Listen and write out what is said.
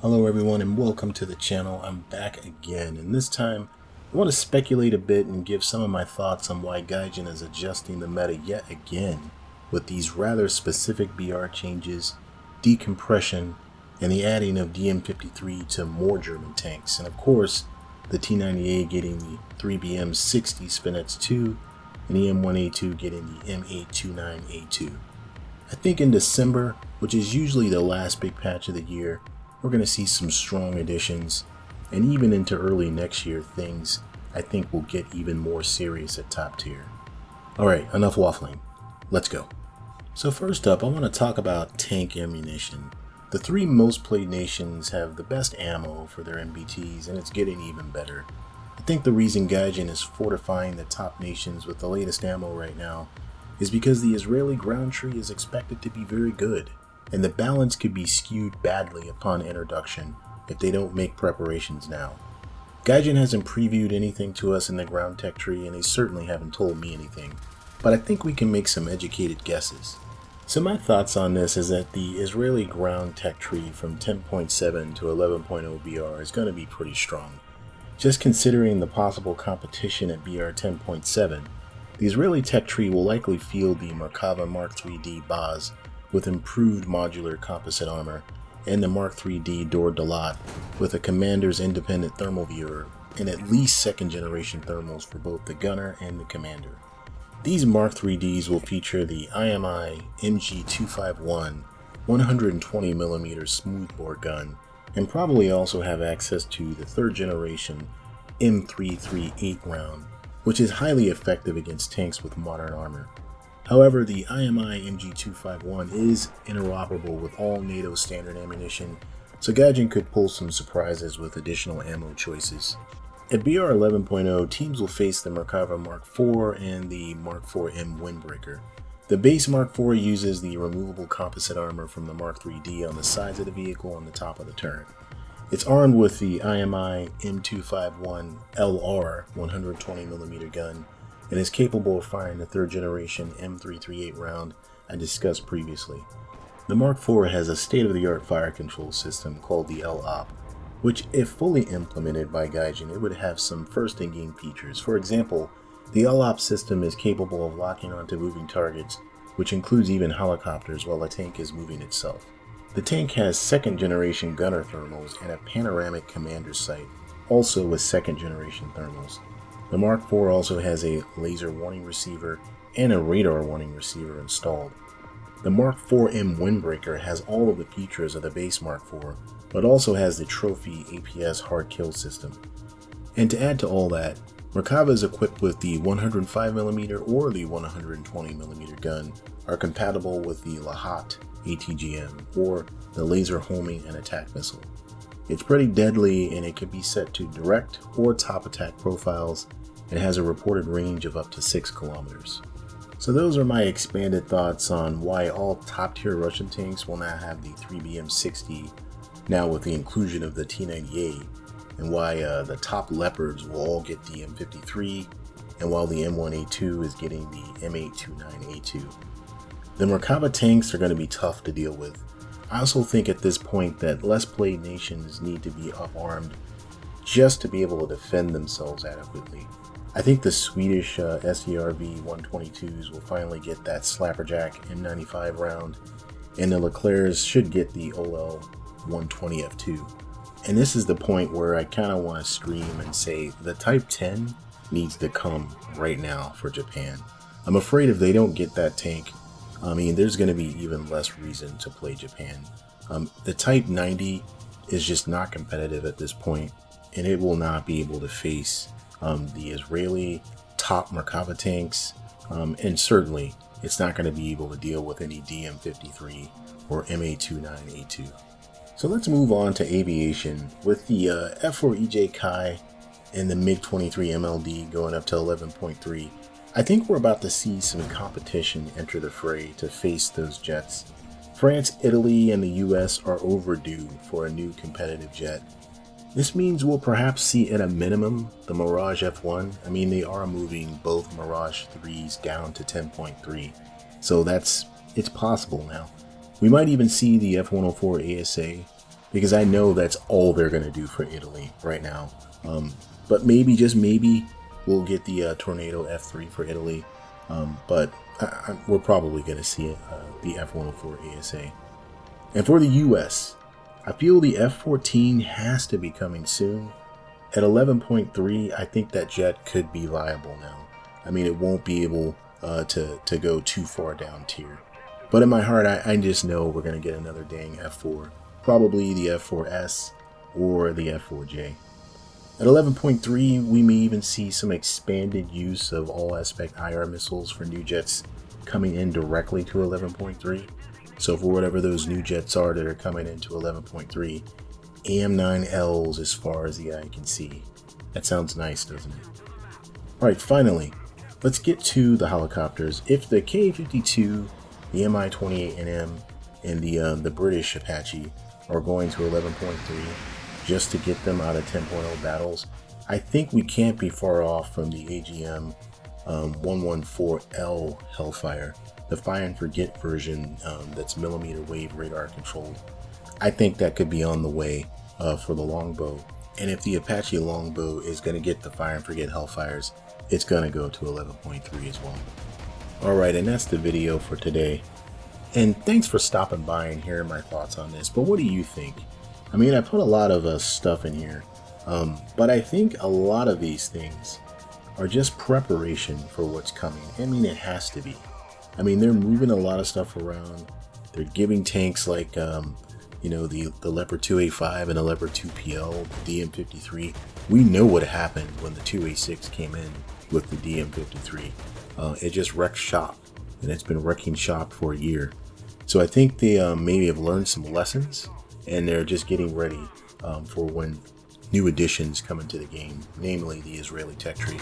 Hello everyone and welcome to the channel. I'm back again, and this time I want to speculate a bit and give some of my thoughts on why Gaijin is adjusting the meta yet again with these rather specific BR changes, decompression, and the adding of DM53 to more German tanks, and of course the T-90A getting the 3BM60 Spinets 2 and the M1A2 getting the M1A2. I think in December, which is usually the last big patch of the year, we're going to see some strong additions, and even into early next year things I think will get even more serious at top tier. Alright, enough waffling. Let's go. So first up, I want to talk about tank ammunition. The three most played nations have the best ammo for their MBTs, and it's getting even better. I think the reason Gaijin is fortifying the top nations with the latest ammo right now is because the Israeli ground tree is expected to be very good, and the balance could be skewed badly upon introduction if they don't make preparations now. Gaijin hasn't previewed anything to us in the ground tech tree, and they certainly haven't told me anything, but I think we can make some educated guesses. So my thoughts on this is that the Israeli ground tech tree from 10.7 to 11.0 BR is going to be pretty strong. Just considering the possible competition at BR 10.7, the Israeli tech tree will likely field the Merkava Mark 3D Baz with improved modular composite armor, and the Mark 3D Dor Dalat with a commander's independent thermal viewer and at least second generation thermals for both the gunner and the commander. These Mark 3Ds will feature the IMI MG251 120mm smoothbore gun, and probably also have access to the third generation M338 round, which is highly effective against tanks with modern armor. However, the IMI MG251 is interoperable with all NATO standard ammunition, so Gaijin could pull some surprises with additional ammo choices. At BR 11.0, teams will face the Merkava Mark IV and the Mark IV-M windbreaker. The base Mark IV uses the removable composite armor from the Mark 3D on the sides of the vehicle on the top of the turret. It's armed with the IMI M251 LR 120mm gun, and is capable of firing the third generation M338 round I discussed previously. The Mark IV has a state-of-the-art fire control system called the LOP, which if fully implemented by Gaijin, it would have some first-in-game features. For example, the LOP system is capable of locking onto moving targets, which includes even helicopters while the tank is moving itself. The tank has second-generation gunner thermals and a panoramic commander sight, also with second-generation thermals. The Mark IV also has a laser warning receiver and a radar warning receiver installed. The Mark IV-M windbreaker has all of the features of the base Mark IV, but also has the trophy APS hard kill system. And to add to all that, Merkava is equipped with the 105mm or the 120mm gun are compatible with the Lahat ATGM or the laser homing and attack missile. It's pretty deadly, and it can be set to direct or top attack profiles, and has a reported range of up to 6 kilometers. So those are my expanded thoughts on why all top tier Russian tanks will now have the 3BM60 now with the inclusion of the T-90A, and why the top Leopards will all get the M53, and while the M1A2 is getting the M1A2. The Merkava tanks are going to be tough to deal with. I also think at this point that less played nations need to be up-armed just to be able to defend themselves adequately. I think the Swedish SERV 122s will finally get that Slapperjack M95 round, and the Leclercs should get the OL 120 F2. And this is the point where I kind of want to scream and say the Type 10 needs to come right now for Japan. I'm afraid if they don't get that tank, there's going to be even less reason to play Japan. The Type 90 is just not competitive at this point, and it will not be able to face the Israeli top Merkava tanks, and certainly it's not going to be able to deal with any DM53 or MA29A2. So let's move on to aviation. With the F-4EJ Kai and the MiG-23MLD going up to 11.3, I think we're about to see some competition enter the fray to face those jets. France, Italy, and the US are overdue for a new competitive jet. This means we'll perhaps see at a minimum the Mirage F1. They are moving both Mirage 3s down to 10.3, so it's possible now. We might even see the F-104 ASA, because I know that's all they're going to do for Italy right now. But maybe, just maybe, we'll get the Tornado F3 for Italy. But we're probably going to see it, the F-104 ASA. And for the US, I feel the F-14 has to be coming soon. At 11.3, I think that jet could be viable now. I mean, it won't be able to go too far down tier. But in my heart, I just know we're going to get another dang F4. Probably the F4S or the F-4J. At 11.3, we may even see some expanded use of all-aspect IR missiles for new jets coming in directly to 11.3. So for whatever those new jets are that are coming into 11.3, AM9Ls as far as the eye can see. That sounds nice, doesn't it? Alright, finally, let's get to the helicopters. If the Ka-52, the Mi-28 and M, and the British Apache are going to 11.3 just to get them out of 10.0 battles, I think we can't be far off from the AGM 114L Hellfire, the fire and forget version that's millimeter wave radar controlled. I think that could be on the way for the longbow. And if the Apache longbow is going to get the fire and forget Hellfires, it's going to go to 11.3 as well. Alright, and that's the video for today. And thanks for stopping by and hearing my thoughts on this. But what do you think? I mean, I put a lot of stuff in here. But I think a lot of these things are just preparation for what's coming. I mean, it has to be. I mean, they're moving a lot of stuff around. They're giving tanks like, you know, the Leopard 2A5 and the Leopard 2PL, the DM53. We know what happened when the 2A6 came in with the DM53. It just wrecked shop, and it's been wrecking shop for a year. So I think they maybe have learned some lessons, and they're just getting ready for when new additions come into the game, namely the Israeli tech tree.